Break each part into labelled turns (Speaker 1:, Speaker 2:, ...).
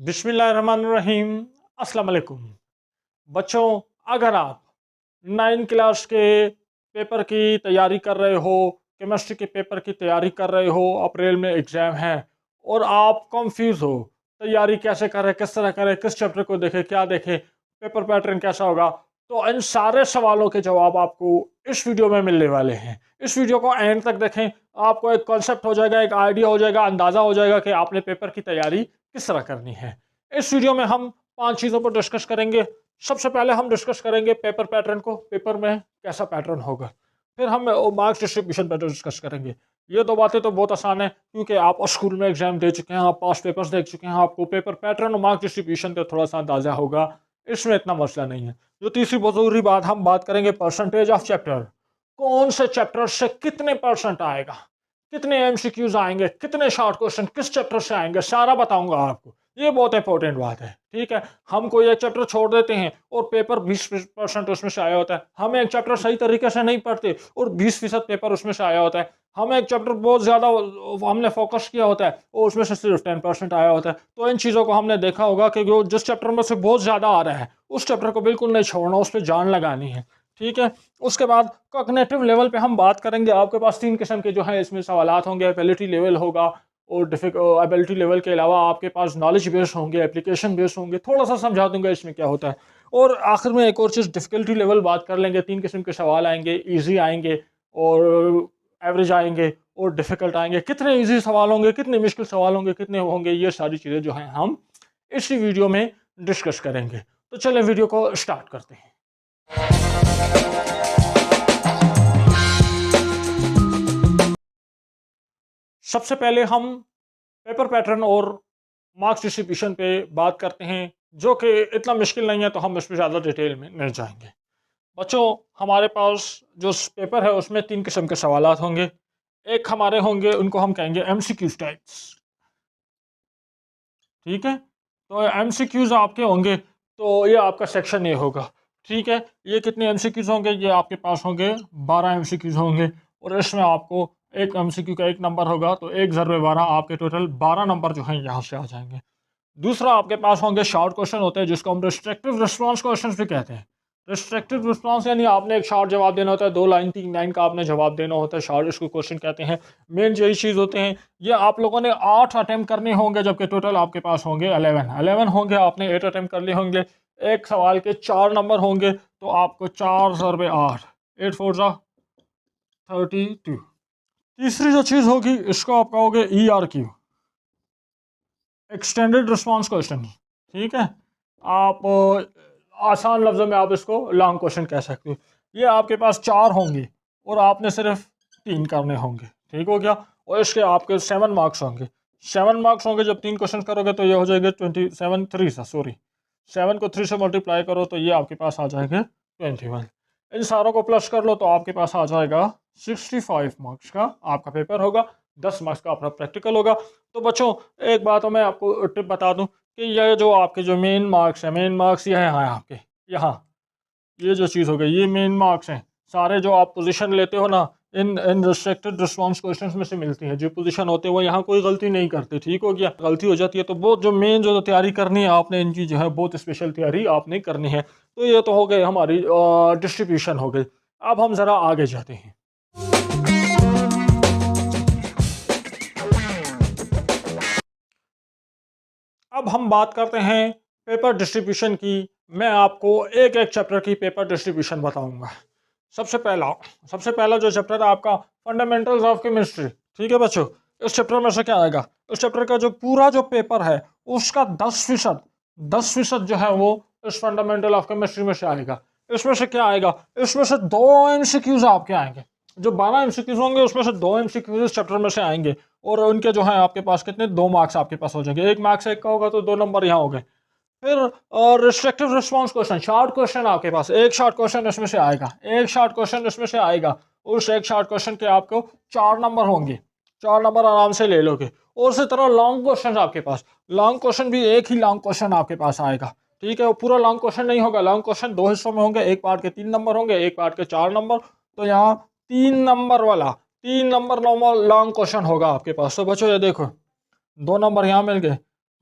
Speaker 1: बिस्मिल्लाहिर्रहमानिर्रहीम। अस्सलाम वालेकुम बच्चों, अगर आप 9 क्लास के पेपर की तैयारी कर रहे हो, केमिस्ट्री के पेपर की तैयारी कर रहे हो, अप्रैल में एग्ज़ाम है और आप कंफ्यूज हो तैयारी कैसे करें, किस तरह करें, किस चैप्टर को देखें, क्या देखें, पेपर पैटर्न कैसा होगा, तो इन सारे सवालों के जवाब आपको इस वीडियो में मिलने वाले हैं। इस वीडियो को एंड तक देखें, आपको एक कॉन्सेप्ट हो जाएगा, एक आइडिया हो जाएगा, अंदाज़ा हो जाएगा कि आपने पेपर की तैयारी किस तरह करनी है। इस वीडियो में हम 5 चीज़ों पर डिस्कस करेंगे। सबसे पहले हम डिस्कस करेंगे पेपर पैटर्न को, पेपर में कैसा पैटर्न होगा। फिर हम मार्क्स डिस्ट्रीब्यूशन पर डिस्कस करेंगे। ये दो बातें तो बहुत आसान है क्योंकि आप स्कूल में एग्जाम दे चुके हैं, आप पास पेपर्स देख चुके हैं, आपको पेपर पैटर्न और मार्क्स डिस्ट्रीब्यूशन का थोड़ा सा अंदाजा होगा, इसमें इतना मसला नहीं है। जो तीसरी बहुत जरूरी बात, हम बात करेंगे परसेंटेज ऑफ चैप्टर। कौन से चैप्टर से कितने परसेंट आएगा, कितने एमसीक्यूज आएंगे, कितने शॉर्ट क्वेश्चन किस चैप्टर से आएंगे, सारा बताऊंगा आपको। ये बहुत इंपॉर्टेंट बात है, ठीक है। हम कोई एक चैप्टर छोड़ देते हैं और पेपर 20% उसमें से आया होता है, हम एक चैप्टर सही तरीके से नहीं पढ़ते और 20% पेपर उसमें से आया होता है, हम एक चैप्टर बहुत ज़्यादा हमने फोकस किया होता है और उसमें से सिर्फ 10% आया होता है। तो इन चीज़ों को हमने देखा होगा कि जो जिस चैप्टर में से बहुत ज़्यादा आ रहा है उस चैप्टर को बिल्कुल नहीं छोड़ना, उस पर जान लगानी है, ठीक है। उसके बाद कॉग्निटिव लेवल पे हम बात करेंगे। आपके पास 3 किस्म के जो है इसमें सवालात होंगे। एबिलिटी लेवल होगा और एबिलिटी लेवल के अलावा आपके पास नॉलेज बेस्ड होंगे, एप्लीकेशन बेस्ड होंगे। थोड़ा सा समझा दूंगा इसमें क्या होता है। और आखिर में एक और चीज़ डिफ़िकल्टी लेवल बात कर लेंगे। 3 किस्म के सवाल आएंगे, ईजी आएंगे और एवरेज आएंगे और डिफ़िकल्ट आएंगे। कितने ईजी सवाल होंगे, कितने मुश्किल सवाल होंगे, कितने होंगे, ये सारी चीज़ें जो हैं हम इसी वीडियो में डिस्कस करेंगे। तो चलें वीडियो को स्टार्ट करते हैं। सबसे पहले हम पेपर पैटर्न और मार्क्स डिस्ट्रीब्यूशन पे बात करते हैं, जो कि इतना मुश्किल नहीं है, तो हम इस पर ज़्यादा डिटेल में नहीं जाएंगे। बच्चों, हमारे पास जो पेपर है उसमें 3 किस्म के सवालात होंगे। एक हमारे होंगे, उनको हम कहेंगे एमसीक्यू टाइप्स, ठीक है। तो एमसीक्यूज आपके होंगे, तो ये आपका सेक्शन ए होगा, ठीक है। ये कितने एमसीक्यूज होंगे, ये आपके पास होंगे 12 एमसीक्यूज होंगे और इसमें आपको एक एमसीक्यू का 1 नंबर होगा, तो 1 ज़रबे 12 आपके टोटल 12 नंबर जो हैं यहाँ से आ जाएंगे। दूसरा आपके पास होंगे शॉर्ट क्वेश्चन होते हैं, जिसको हम रिस्ट्रिक्टिव रिस्पॉन्स क्वेश्चन भी कहते हैं। रिस्ट्रिक्टिव रिस्पॉन्स यानी आपने एक शॉर्ट जवाब देना होता है, 2 लाइन 3 लाइन का आपने जवाब देना होता है, शॉर्ट इसको क्वेश्चन कहते हैं। मेन यही चीज़ होते हैं। ये आप लोगों ने 8 अटैम्प्ट करने होंगे, जबकि टोटल आपके पास होंगे 11 होंगे। आपने 8 अटैम्प्ट करने होंगे, एक सवाल के 4 नंबर होंगे, तो आपको 4 ज़रबे 8, 8 4 ज़ा 32। तीसरी जो चीज़ होगी इसको आप कहोगे ERQ, एक्सटेंडेड रिस्पॉन्स क्वेश्चन, ठीक है। आप आसान लफ्ज़ों में आप इसको लॉन्ग क्वेश्चन कह सकते हो। ये आपके पास 4 होंगे और आपने सिर्फ 3 करने होंगे, ठीक हो गया। और इसके आपके 7 मार्क्स होंगे। 7 मार्क्स होंगे, जब 3 क्वेश्चन करोगे तो ये हो जाएगा 27, 3 सा सॉरी 7 को 3 से मल्टीप्लाई करो तो ये आपके पास आ जाएंगे 21। इन सारों को प्लस कर लो तो आपके पास आ जाएगा 65 मार्क्स का आपका पेपर होगा। 10 मार्क्स का अपना प्रैक्टिकल होगा। तो बच्चों, एक बात मैं आपको टिप बता दूं कि ये जो आपके जो मेन मार्क्स हैं, मेन मार्क्स ये हैं आपके यहाँ, ये जो चीज़ हो गई ये मेन मार्क्स हैं। सारे जो आप पोजीशन लेते हो ना, इन इन रिस्ट्रिक्टेड रिस्पॉन्स क्वेश्चंस में से मिलती हैं। जो पोजीशन होते हैं वो यहाँ कोई गलती नहीं करते, ठीक हो गया। गलती हो जाती है तो बहुत जो मेन जो तैयारी करनी है आपने, इनकी जो है बहुत स्पेशल तैयारी आपने करनी है। तो ये तो हो गई हमारी डिस्ट्रीब्यूशन हो गई। अब हम ज़रा आगे जाते हैं। अब हम बात करते हैं पेपर डिस्ट्रीब्यूशन की। मैं आपको एक एक चैप्टर की पेपर डिस्ट्रीब्यूशन बताऊंगा। सबसे पहला सबसे पहला जो चैप्टर है आपका फंडामेंटल्स ऑफ केमिस्ट्री, ठीक है बच्चों। इस चैप्टर में से क्या आएगा, इस चैप्टर का जो पूरा जो पेपर है उसका 10% जो है वो इस फंडामेंटल ऑफ केमिस्ट्री में से आएगा। इसमें से क्या आएगा, इसमें से 2 एमसीक्यूज आपके आएंगे। जो 12 एमसीक्यूज होंगे उसमें से 2 एमसीक्यूज इस चैप्टर में से आएंगे और उनके जो है आपके पास कितने 2 मार्क्स आपके पास हो जाएंगे। 1 मार्क्स 1 का होगा तो 2 नंबर यहाँ हो गए। फिर restrictive response question, short question आपके पास एक शॉर्ट क्वेश्चन इसमें से आएगा, एक शॉर्ट क्वेश्चन इसमें से आएगा। उस एक शॉर्ट क्वेश्चन के आपको 4 नंबर होंगे, 4 नंबर आराम से ले लोगे। और उसी तरह लॉन्ग क्वेश्चन आपके पास, लॉन्ग क्वेश्चन भी एक ही लॉन्ग क्वेश्चन आपके पास आएगा, ठीक है। वो पूरा लॉन्ग क्वेश्चन नहीं होगा, लॉन्ग क्वेश्चन 2 हिस्सों में होंगे, एक पार्ट के 3 नंबर होंगे, एक पार्ट के 4 नंबर। तो यहाँ 3 नंबर वाला 3 नंबर नॉर्मल लॉन्ग क्वेश्चन होगा आपके पास। तो बच्चों ये देखो 2 नंबर यहाँ मिल गए,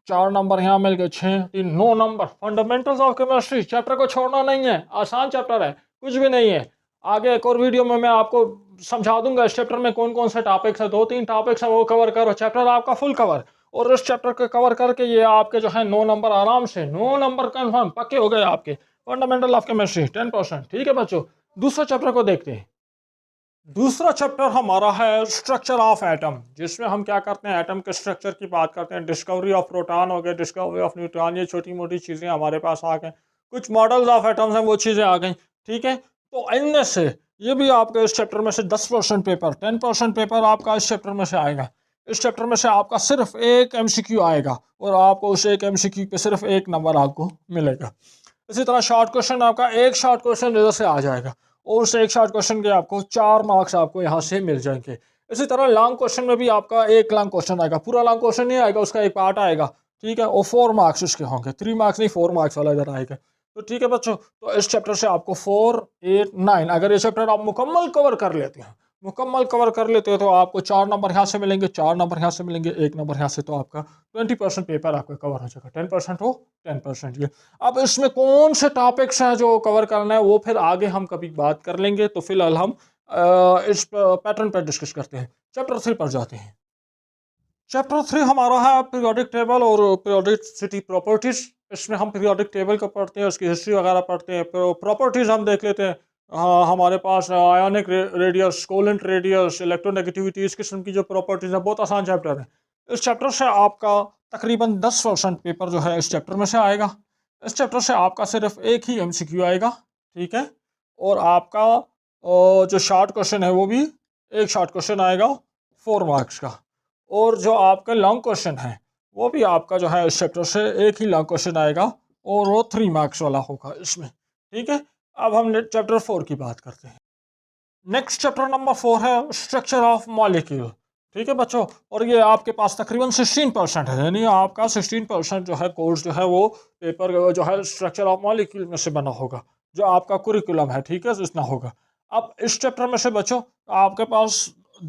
Speaker 1: 4 नंबर यहाँ मिल गए, 6 3 9 number. Fundamentals of chemistry chapter को छोड़ना नहीं है, आसान चैप्टर है, कुछ भी नहीं है। आगे एक और वीडियो में मैं आपको समझा दूंगा इस चैप्टर में कौन कौन से टॉपिक्स है, 2-3 टॉपिक्स है, वो कवर करो, चैप्टर आपका फुल कवर। और इस चैप्टर को कवर करके ये आपके जो है 9 नंबर आराम से, 9 नंबर कन्फर्म पक्के हो गए आपके फंडामेंटल ऑफ केमिस्ट्री 10%। ठीक है बच्चों, दूसरा चैप्टर को देखते हैं। दूसरा चैप्टर हमारा है स्ट्रक्चर ऑफ एटम, जिसमें हम क्या करते हैं, एटम के स्ट्रक्चर की बात करते हैं। डिस्कवरी ऑफ प्रोटॉन हो गए, डिस्कवरी ऑफ न्यूट्रॉन, ये छोटी मोटी चीज़ें हमारे पास आ गए। कुछ मॉडल्स ऑफ एटम्स हैं, वो चीज़ें आ गई। ठीक है, तो इनमें से ये भी आपके इस चैप्टर में से 10% पेपर, 10% पेपर आपका इस चैप्टर में से आएगा। इस चैप्टर में से आपका सिर्फ एक MCQ आएगा और आपको उस एक MCQ पे सिर्फ 1 नंबर आपको मिलेगा। इसी तरह शॉर्ट क्वेश्चन आपका एक शॉर्ट क्वेश्चन इधर से आ जाएगा और उस एक शॉर्ट क्वेश्चन के आपको 4 मार्क्स आपको यहाँ से मिल जाएंगे। इसी तरह लॉन्ग क्वेश्चन में भी आपका एक लॉन्ग क्वेश्चन आएगा, पूरा लॉन्ग क्वेश्चन नहीं आएगा, उसका एक पार्ट आएगा। ठीक है, और 4 मार्क्स उसके होंगे, 3 मार्क्स नहीं 4 मार्क्स वाला इधर आएगा। तो ठीक है बच्चों, तो इस चैप्टर से आपको 4 8 9 अगर ये चैप्टर आप मुकम्मल कवर कर लेते हैं, मुकम्मल कवर कर लेते हो तो आपको 4 नंबर यहाँ से मिलेंगे, 4 नंबर यहाँ से मिलेंगे, 1 नंबर यहाँ से, तो आपका 20% पेपर आपका कवर हो जाएगा। 10% हो 10% ये। अब इसमें कौन से टॉपिक्स हैं जो कवर करना है वो फिर आगे हम कभी बात कर लेंगे। तो फिलहाल हम इस पैटर्न पर डिस्कस करते हैं। चैप्टर 3 पर जाते हैं। चैप्टर 3 हमारा है पीरियोडिक टेबल और पीरियोडिसिटी प्रॉपर्टीज। इसमें हम पीरियोडिक टेबल को पढ़ते हैं, उसकी हिस्ट्री वगैरह पढ़ते हैं, प्रॉपर्टीज हम देख लेते हैं। हाँ, हमारे पास ionic radius, covalent radius, electronegativity, इस किस्म की जो प्रॉपर्टीज है, बहुत आसान चैप्टर है। इस चैप्टर से आपका तकरीबन 10% पेपर जो है इस चैप्टर में से आएगा। इस चैप्टर से आपका सिर्फ एक ही MCQ आएगा। ठीक है, और आपका जो शॉर्ट क्वेश्चन है वो भी एक शॉर्ट क्वेश्चन आएगा 4 मार्क्स का, और जो आपका लॉन्ग क्वेश्चन है वो भी आपका जो है इस चैप्टर से एक ही लॉन्ग क्वेश्चन आएगा और वो 3 मार्क्स वाला होगा इसमें। ठीक है, अब हम चैप्टर 4 की बात करते हैं। नेक्स्ट चैप्टर नंबर 4 है स्ट्रक्चर ऑफ मॉलिक्यूल। ठीक है बच्चों, और ये आपके पास तकरीबन 16% है, यानी आपका 16% जो है कोर्स जो है वो पेपर जो है स्ट्रक्चर ऑफ मॉलिक्यूल में से बना होगा, जो आपका कुरिकुलम है। ठीक है, इतना होगा। अब इस चैप्टर में से बच्चों आपके पास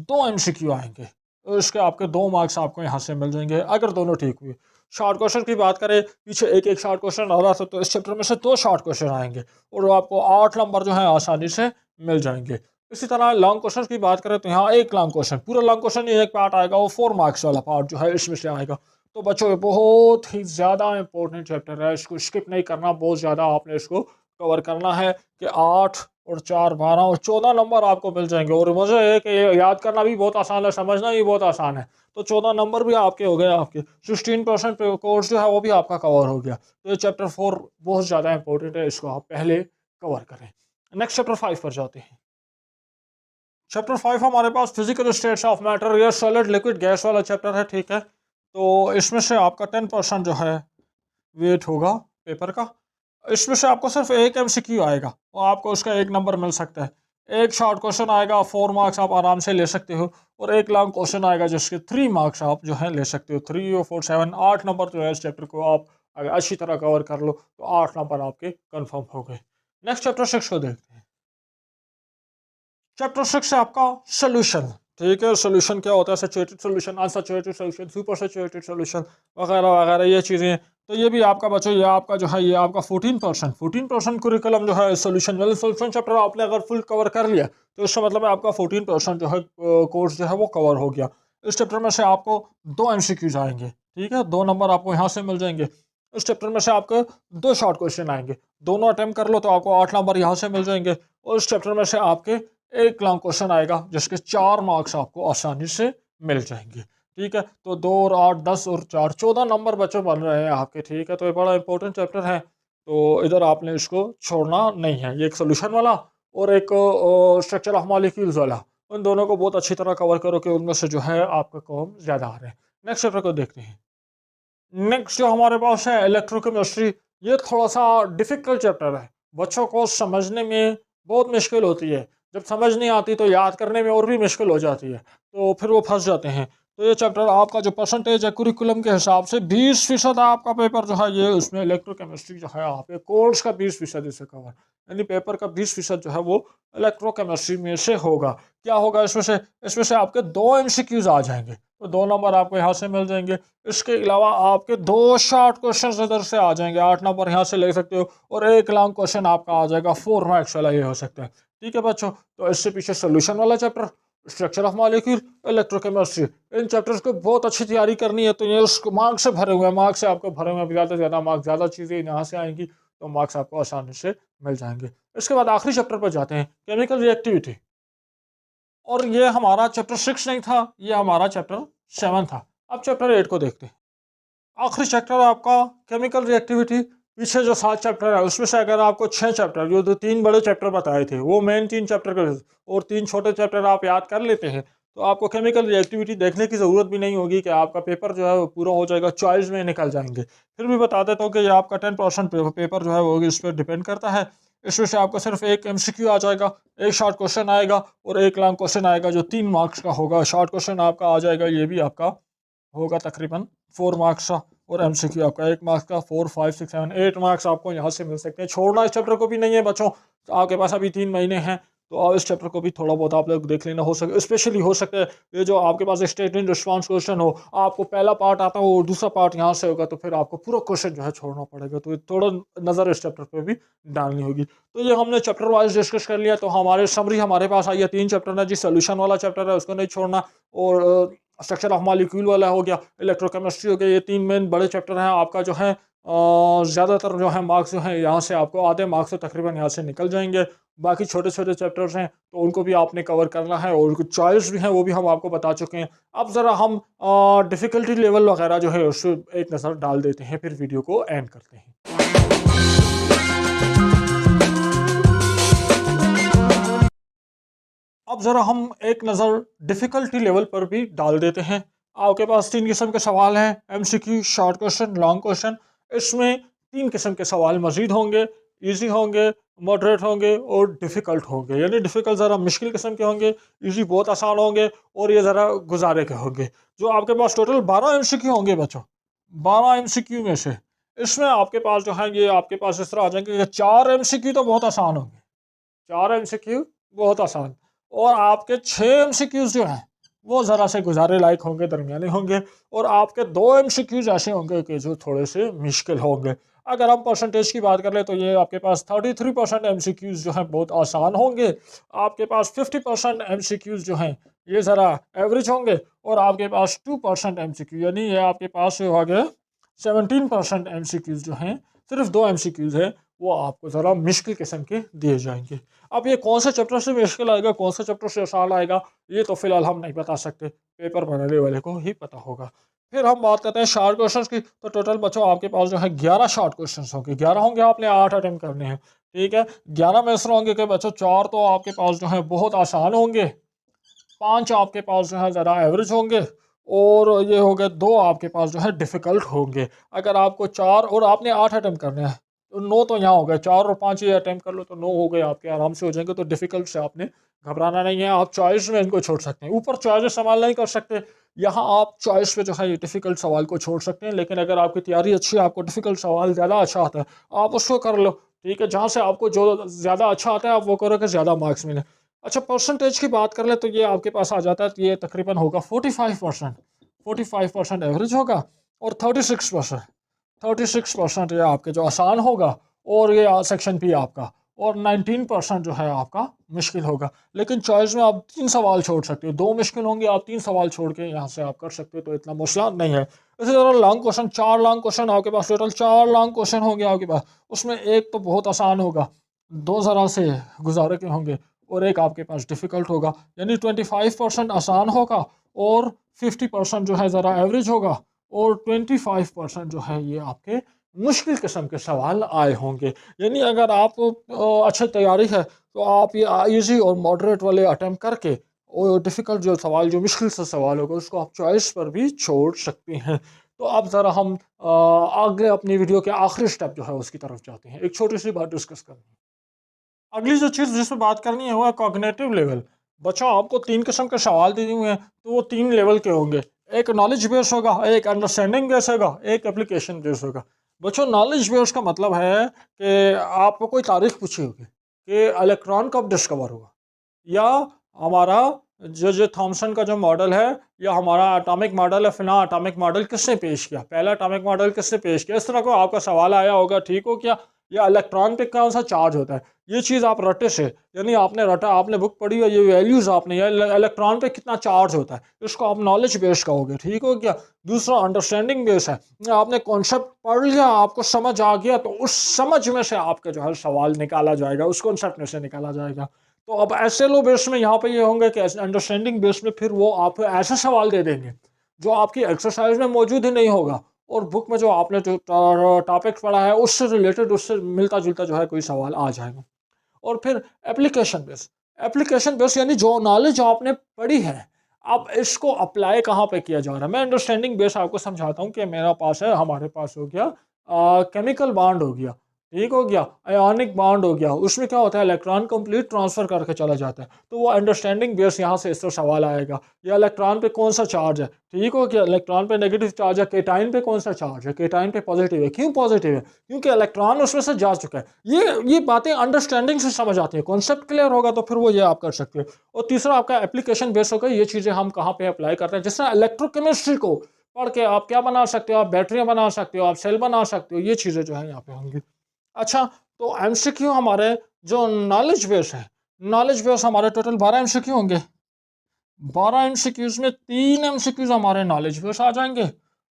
Speaker 1: 2 MCQ आएंगे, तो इसके आपके 2 मार्क्स आपको यहाँ से मिल जाएंगे अगर दोनों ठीक हुए। शॉर्ट क्वेश्चन की बात करें, पीछे एक एक शॉर्ट क्वेश्चन आ रहा था, तो इस चैप्टर में से 2 शॉर्ट क्वेश्चन आएंगे और आपको 8 नंबर जो है आसानी से मिल जाएंगे। इसी तरह लॉन्ग क्वेश्चन की बात करें तो यहाँ एक लॉन्ग क्वेश्चन, पूरा लॉन्ग क्वेश्चन नहीं, एक पार्ट आएगा, वो 4 मार्क्स वाला पार्ट जो है इसमें से आएगा। तो बच्चों ये बहुत ही ज़्यादा इंपॉर्टेंट चैप्टर है, इसको स्किप नहीं करना, बहुत ज़्यादा आपने इसको कवर करना है कि 8 और 4 12 और 14 नंबर आपको मिल जाएंगे। और मुझे है कि ये याद करना भी बहुत आसान है, समझना भी बहुत आसान है। तो 14 नंबर भी आपके हो गए, आपके 16% कोर्स जो है वो भी आपका कवर हो गया। तो ये चैप्टर 4 बहुत ज़्यादा इंपॉर्टेंट है, इसको आप पहले कवर करें। नेक्स्ट चैप्टर 5 पर जाते हैं। चैप्टर 5 हमारे पास फिजिकल स्टेट्स ऑफ मैटर, ये सॉलिड लिक्विड गैस वाला चैप्टर है। ठीक है, तो इसमें से आपका 10% जो है वेट होगा पेपर का। इसमें से आपको सिर्फ एक MCQ आएगा और आपको उसका 1 नंबर मिल सकता है। एक शॉर्ट क्वेश्चन आएगा, 4 मार्क्स आप आराम से ले सकते हो, और एक लॉन्ग क्वेश्चन आएगा जिसके 3 मार्क्स आप जो है ले सकते हो। 3 और 4 7 8 नंबर जो है इस चैप्टर को आप अगर अच्छी तरह कवर कर लो तो 8 नंबर आपके कन्फर्म हो गए। नेक्स्ट चैप्टर 6 को देखते हैं। चैप्टर 6 है आपका सोल्यूशन। ठीक है, सोल्यूशन क्या होता है, saturated solution, unsaturated solution, super saturated solution वगैरह वगैरह ये चीज़ें। तो ये भी आपका बच्चों, ये आपका जो है ये आपका 14% कुरिकुलम जो है सोल्यूशन वाले सोल्यूशन चैप्टर आपने अगर फुल कवर कर लिया तो इसका मतलब है आपका 14% जो है कोर्स जो है वो कवर हो गया। इस चैप्टर में से आपको 2 MCQs आएंगे। ठीक है, 2 नंबर आपको यहाँ से मिल जाएंगे। इस चैप्टर में से आपको 2 शॉर्ट क्वेश्चन आएंगे, दोनों अटेम्प्ट कर लो तो आपको 8 नंबर यहाँ से मिल जाएंगे। और इस चैप्टर में से आपके एक लॉन्ग क्वेश्चन आएगा जिसके 4 मार्क्स आपको आसानी से मिल जाएंगे। ठीक है, तो 2 और 8 10 और 4 14 नंबर बच्चों बन रहे हैं आपके। ठीक है, तो ये बड़ा इंपॉर्टेंट चैप्टर है, तो इधर आपने इसको छोड़ना नहीं है। ये एक सोल्यूशन वाला और एक स्ट्रक्चर ऑफ मॉलिक्यूल्स वाला, उन दोनों को बहुत अच्छी तरह कवर करो कि उनमें से जो है आपका कॉम ज़्यादा आ रहे हैं। नेक्स्ट चैप्टर को देखते हैं। नेक्स्ट जो हमारे पास है इलेक्ट्रोकेमिस्ट्री। ये थोड़ा सा डिफिकल्ट चैप्टर है, बच्चों को समझने में बहुत मुश्किल होती है। जब समझ नहीं आती तो याद करने में और भी मुश्किल हो जाती है, तो फिर वो फंस जाते हैं। तो ये चैप्टर आपका जो परसेंटेज है कुरिकुलम के हिसाब से 20% आपका पेपर जो है ये उसमें इलेक्ट्रोकेमिस्ट्री जो है आप कोर्स का 20% इसे कवर, यानी पेपर का 20% जो है वो इलेक्ट्रोकेमिस्ट्री में से होगा। क्या होगा इसमें से आपके 2 MCQs आ जाएंगे, तो 2 नंबर आपको यहाँ से मिल जाएंगे। इसके अलावा आपके 2 शॉर्ट क्वेश्चन इधर से आ जाएंगे, 8 नंबर यहाँ से ले सकते हो, और एक लॉन्ग क्वेश्चन आपका आ जाएगा 4 मार्क्स वाला, ये हो सकता है। ठीक है बच्चों, तो इससे पीछे सोल्यूशन वाला chapter, structure of molecule, electrochemistry, in chapters को बहुत अच्छी तैयारी करनी है। तो ये उसको मार्क्स से भरे हुए हैं, मार्क्स से आपको भरे हुए हैं, ज़्यादा से ज़्यादा मार्क्स, ज़्यादा चीज़ें यहाँ से आएंगी तो मार्क्स आपको आसानी से मिल जाएंगे। इसके बाद आखिरी चैप्टर पर जाते हैं, केमिकल रिएक्टिविटी। और ये हमारा चैप्टर 6 नहीं था, ये हमारा चैप्टर 7 था। अब चैप्टर 8 को देखते हैं। आखिरी चैप्टर आपका केमिकल रिएक्टिविटी। पीछे जो 7 चैप्टर है उसमें से अगर आपको 6 चैप्टर, जो 3 बड़े चैप्टर बताए थे वो मेन 3 चैप्टर के, और 3 छोटे चैप्टर आप याद कर लेते हैं, तो आपको केमिकल रिएक्टिविटी देखने की ज़रूरत भी नहीं होगी कि आपका पेपर जो है वो पूरा हो जाएगा, चॉइस में निकल जाएंगे। फिर भी बता देता हूँ कि ये आपका 10% पेपर जो है वो इस पर डिपेंड करता है। इसमें से आपको सिर्फ एक MCQ आ जाएगा, एक शॉर्ट क्वेश्चन आएगा और एक लॉन्ग क्वेश्चन आएगा जो 3 मार्क्स का होगा। शॉर्ट क्वेश्चन आपका आ जाएगा, ये भी आपका होगा तकरीबन 4 मार्क्स का, और MCQ आपका 1 मार्क्स का। 4, 5, 6, 7, 8 मार्क्स आपको यहाँ से मिल सकते हैं। छोड़ना इस चैप्टर को भी नहीं है बच्चों, तो आपके पास अभी 3 महीने हैं, तो आप इस चैप्टर को भी थोड़ा बहुत आप लोग देख लेना। हो सके स्पेशली हो सकता है ये जो आपके पास स्टेटमेंट रिस्पॉन्स क्वेश्चन हो, आपको पहला पार्ट आता हो और दूसरा पार्ट यहाँ से होगा, तो फिर आपको पूरा क्वेश्चन जो है छोड़ना पड़ेगा, तो थोड़ा नज़र इस चैप्टर पर भी डालनी होगी। तो ये हमने चैप्टर वाइज डिस्कस कर लिया। तो हमारे समरी हमारे पास आई है, 3 चैप्टर है जी। सोल्यूशन वाला चैप्टर है उसको नहीं छोड़ना, और स्ट्रक्चर ऑफ मॉलिक्यूल वाला हो गया, इलेक्ट्रोकेमिस्ट्री हो गया। ये 3 मेन बड़े चैप्टर हैं आपका जो है। ज़्यादातर जो है मार्क्स जो हैं यहाँ से आपको आधे मार्क्स तो तकरीबन यहाँ से निकल जाएंगे। बाकी छोटे छोटे चैप्टर्स हैं तो उनको भी आपने कवर करना है, और कुछ चॉइस भी हैं वो भी हम आपको बता चुके हैं। अब ज़रा हम डिफ़िकल्टी लेवल वगैरह जो है उस एक नज़र डाल देते हैं, फिर वीडियो को एंड करते हैं। अब ज़रा हम एक नज़र डिफ़िकल्टी लेवल पर भी डाल देते हैं। आपके पास 3 किस्म के सवाल हैं, MCQ, short question, long question. इसमें 3 किस्म के सवाल मज़ीद होंगे, इजी होंगे, मॉडरेट होंगे और डिफ़िकल्ट होंगे। यानी डिफ़िकल्ट ज़रा मुश्किल किस्म के होंगे, इजी बहुत आसान होंगे, और ये ज़रा गुजारे के होंगे। जो आपके पास टोटल 12 MCQ होंगे बच्चों, 12 MCQ में से इसमें आपके पास जो है ये आपके पास इस तरह आ जाएंगे कि 4 MCQ तो बहुत आसान होंगे, 4 MCQ बहुत आसान, और आपके 6 MCQs जो हैं वो ज़रा से गुजारे लायक होंगे, दरमियाने होंगे, और आपके 2 MCQs ऐसे होंगे कि जो थोड़े से मुश्किल होंगे। अगर हम परसेंटेज की बात कर ले तो ये आपके पास 33% MCQs जो हैं बहुत आसान होंगे, आपके पास 50% MCQs जो हैं ये ज़रा एवरेज होंगे, और आपके पास 2% MCQ, यानी ये आपके पास हो गया 17% MCQs जो हैं, सिर्फ 2 MCQs हैं, वो आपको ज़रा मुश्किल किस्म के दिए जाएंगे। अब ये कौन से चैप्टर से मुश्किल आएगा, कौन से चैप्टर से आसान आएगा, ये तो फिलहाल हम नहीं बता सकते, पेपर बनाने वाले को ही पता होगा। फिर हम बात करते हैं शॉर्ट क्वेश्चंस की। तो टोटल बच्चों आपके पास जो है 11 शॉर्ट क्वेश्चंस होंगे, 11 होंगे, आपने 8 अटेम्प्ट करने हैं। ठीक है, 11 में इस तरह होंगे कि बच्चों 4 तो आपके पास जो है बहुत आसान होंगे, 5 आपके पास जो है ज़रा एवरेज होंगे, और ये हो गए 2 आपके पास जो है डिफ़िकल्ट होंगे। अगर आपको 4 और आपने 8 अटेम्प्ट करने हैं तो 9 तो यहाँ हो गए, 4 और 5 ये अटेम्प्ट कर लो तो 9 हो गए आपके, आराम से हो जाएंगे। तो डिफ़िकल्ट से आपने घबराना नहीं है, आप चॉइस में इनको छोड़ सकते हैं। ऊपर चॉइस सवाल नहीं कर सकते, यहाँ आप चॉइस पे जो है ये डिफ़िकल्ट सवाल को छोड़ सकते हैं। लेकिन अगर आपकी तैयारी अच्छी है, आपको डिफ़िकल्ट सवाल ज़्यादा अच्छा आता है, आप उसको कर लो। ठीक है, जहाँ से आपको जो ज़्यादा अच्छा आता है आप वो करो कि ज़्यादा मार्क्स मिले। अच्छा, परसेंटेज की बात कर ले तो ये आपके पास आ जाता है, तो ये तकरीबन होगा 45%, 45% एवरेज होगा, और 36% ये आपके जो आसान होगा, और ये सेक्शन भी आपका, और 19% जो है आपका मुश्किल होगा। लेकिन चॉइस में आप 3 सवाल छोड़ सकते हो, 2 मुश्किल होंगे, आप 3 सवाल छोड़ के यहाँ से आप कर सकते हो, तो इतना मसला नहीं है। इसी तरह लॉन्ग क्वेश्चन, 4 लॉन्ग क्वेश्चन आपके पास, टोटल 4 लॉन्ग क्वेश्चन होंगे आपके पास, उसमें एक तो बहुत आसान होगा, 2 ज़रा से गुजारे के होंगे, और एक आपके पास डिफ़िकल्ट होगा। यानी 25% आसान होगा, और 50% जो है ज़रा एवरेज होगा, और 25% जो है ये आपके मुश्किल किस्म के सवाल आए होंगे। यानी अगर आप अच्छी तैयारी है तो आप ये इजी और मॉडरेट वाले अटेम्प्ट करके, और डिफ़िकल्ट जो सवाल, जो मुश्किल सा सवाल होगा, उसको आप चॉइस पर भी छोड़ सकते हैं। तो अब ज़रा हम आगे अपनी वीडियो के आखिरी स्टेप जो है उसकी तरफ जाते हैं। एक छोटी सी बात डिस्कस करनी है। अगली जो चीज़ जिस पे बात करनी है वो है कॉग्निटिव लेवल। बच्चों आपको 3 किस्म के सवाल दिए हुए हैं, तो वो 3 लेवल के होंगे। एक नॉलेज बेस होगा, एक अंडरस्टैंडिंग बेस होगा, एक एप्लीकेशन बेस होगा। बच्चों नॉलेज बेस का मतलब है कि आपको कोई तारीख पूछी होगी कि इलेक्ट्रॉन कब डिस्कवर हुआ, या हमारा जो थॉमसन का जो मॉडल है, या हमारा एटॉमिक मॉडल है, फिलहाल एटॉमिक मॉडल किसने पेश किया, पहला एटॉमिक मॉडल किसने पेश किया, इस तरह को आपका सवाल आया होगा, ठीक हो क्या। या इलेक्ट्रॉन पे कौन सा चार्ज होता है, ये चीज़ आप रटे से, यानी आपने रटा, आपने बुक पढ़ी है, ये वैल्यूज़ आपने, या इलेक्ट्रॉन पे कितना चार्ज होता है, इसको आप नॉलेज बेस कहोगे, ठीक हो क्या। दूसरा अंडरस्टैंडिंग बेस है, आपने कॉन्सेप्ट पढ़ लिया, आपको समझ आ गया, तो उस समझ में से आपका जो है सवाल निकाला जाएगा, उस कॉन्सेप्ट में से निकाला जाएगा। तो अब ऐसे लो बेस में यहाँ पे ये होंगे कि अंडरस्टैंडिंग बेस में फिर वो आपको ऐसे सवाल दे देंगे जो आपकी एक्सरसाइज में मौजूद ही नहीं होगा, और बुक में जो आपने जो टॉपिक पढ़ा है उससे रिलेटेड, उससे मिलता जुलता जो है कोई सवाल आ जाएगा। और फिर एप्लीकेशन बेस, एप्लीकेशन बेस यानी जो नॉलेज आपने पढ़ी है, अब इसको अप्लाई कहाँ पे किया जा रहा है। मैं अंडरस्टैंडिंग बेस आपको समझाता हूँ कि मेरा पास है, हमारे पास हो गया केमिकल बॉन्ड हो गया, ठीक हो गया, आयोनिक बॉन्ड हो गया, उसमें क्या होता है इलेक्ट्रॉन कंप्लीट ट्रांसफर करके चला जाता है, तो वो अंडरस्टैंडिंग बेस यहाँ से इस तरह सवाल आएगा। या इलेक्ट्रॉन पे कौन सा चार्ज है, ठीक हो गया, इलेक्ट्रॉन पे नेगेटिव चार्ज है, केटाइन पे कौन सा चार्ज है, केटाइन पे पॉजिटिव है, क्यों पॉजिटिव है, क्योंकि इलेक्ट्रॉन उसमें से जा चुका है। ये बातें अंडरस्टैंडिंग से समझ आती है, कॉन्सेप्ट क्लियर होगा तो फिर वो ये आप कर सकते हो। और तीसरा आपका एप्लीकेशन बेस होगा, ये चीज़ें हम कहाँ पे अप्लाई करते हैं, जिस तरह इलेक्ट्रोकेमिस्ट्री को पढ़ के आप क्या बना सकते हो, आप बैटरियाँ बना सकते हो, आप सेल बना सकते हो, ये चीज़ें जो है यहाँ पे होंगी। अच्छा, तो एमसीक्यू हमारे जो नॉलेज बेस है, नॉलेज बेस हमारे टोटल 12 एमसीक्यू होंगे। 12 एमसीक्यूज में 3 एमसीक्यूज हमारे नॉलेज बेस आ जाएंगे,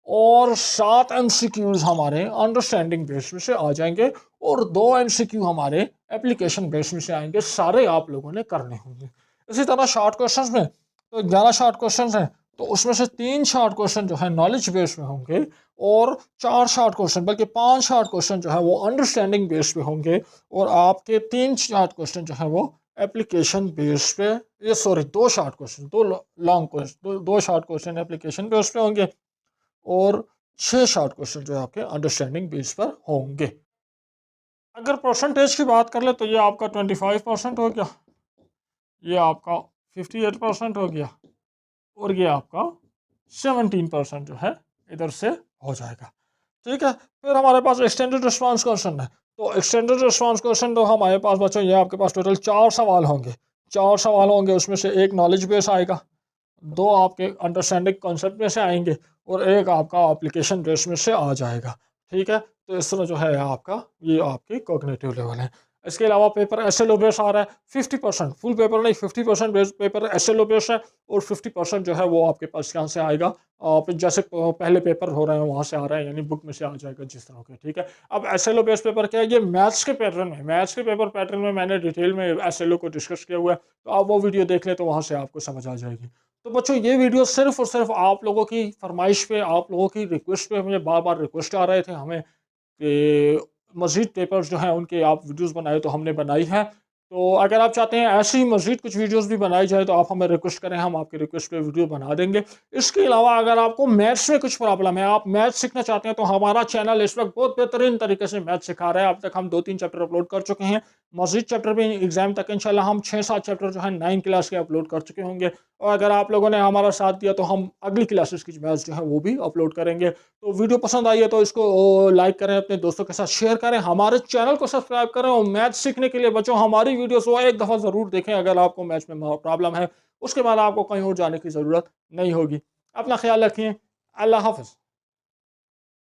Speaker 1: और 7 एमसीक्यूज हमारे अंडरस्टैंडिंग बेस में से आ जाएंगे, और 2 एमसीक्यू हमारे एप्लीकेशन बेस में से आएंगे। सारे आप लोगों ने करने होंगे। इसी तरह शॉर्ट क्वेश्चंस में तो 11 शॉर्ट क्वेश्चंस हैं, तो उसमें से 3 शॉर्ट क्वेश्चन जो है नॉलेज बेस में होंगे, और 4 शॉर्ट क्वेश्चन, बल्कि 5 शॉर्ट क्वेश्चन जो है वो अंडरस्टैंडिंग बेस पे होंगे, और आपके 3 शॉर्ट क्वेश्चन जो है वो एप्लीकेशन बेस पे, ये sorry 2 short question, 2 long question, 2 short question application base पे होंगे, और 6 शॉर्ट क्वेश्चन जो है आपके अंडरस्टैंडिंग बेस पर होंगे। अगर परसेंटेज की बात कर ले तो ये आपका 25% हो गया, ये आपका 58% हो गया, और ये आपका 17% जो है इधर से हो जाएगा, ठीक है। फिर हमारे पास एक्सटेंडेड रिस्पांस क्वेश्चन है, तो एक्सटेंडेड रिस्पांस क्वेश्चन तो हमारे पास बच्चों ये आपके पास टोटल 4 सवाल होंगे, 4 सवाल होंगे, उसमें से एक नॉलेज बेस आएगा, 2 आपके अंडरस्टैंडिंग कॉन्सेप्ट में से आएंगे, और एक आपका एप्लीकेशन बेस में से आ जाएगा, ठीक है। तो इस तरह जो है आपका ये आपकी कॉग्निटिव लेवल है। इसके अलावा पेपर एसएलओ बेस आ रहा है, 50%, फुल पेपर नहीं, 50% पेपर एसएलओ बेस है, और 50% जो है वो आपके पास यहाँ से आएगा, आप जैसे पहले पेपर हो रहे हैं वहाँ से आ रहा है, यानी बुक में से आ जाएगा जिस तरह के, ठीक है। अब एसएलओ बेस पेपर क्या है, ये मैथ्स के पैटर्न में, मैथ्स के पेपर पैटर्न में मैंने डिटेल में एसएलओ को डिस्कस किया हुआ है, तो आप वो वीडियो देख लें तो वहाँ से आपको समझ आ जाएगी। तो बच्चों ये वीडियो सिर्फ और सिर्फ आप लोगों की फरमाइश पे, आप लोगों की रिक्वेस्ट पे, मुझे बार बार रिक्वेस्ट आ रहे थे हमें कि मज़ीद पेपर्स जो हैं उनके आप वीडियोस बनाए, तो हमने बनाई है। तो अगर आप चाहते हैं ऐसी मज़ीद कुछ वीडियोस भी बनाई जाए तो आप हमें रिक्वेस्ट करें, हम आपकी रिक्वेस्ट पे वीडियो बना देंगे। इसके अलावा अगर आपको मैथ्स में कुछ प्रॉब्लम है, आप मैथ्स सीखना चाहते हैं, तो हमारा चैनल इस वक्त बहुत बेहतरीन तरीके से मैथ्स सिखा रहा है। अब तक हम 2-3 चैप्टर अपलोड कर चुके हैं, मज़ीद चैप्टर भी एग्जाम तक इंशाल्लाह हम 6-7 चैप्टर जो है 9 क्लास के अपलोड कर चुके होंगे, और अगर आप लोगों ने हमारा साथ दिया तो हम अगली क्लासेस की मैथ्स जो है वो भी अपलोड करेंगे। तो वीडियो पसंद आई है तो इसको लाइक करें, अपने दोस्तों के साथ शेयर करें, हमारे चैनल को सब्सक्राइब करें, और मैथ सीखने के लिए बच्चों हमारी वीडियोस वो एक दफ़ा ज़रूर देखें अगर आपको मैथ्स में प्रॉब्लम है। उसके बाद आपको कहीं और जाने की ज़रूरत नहीं होगी। अपना ख्याल रखिए। अल्लाह हाफ़िज़।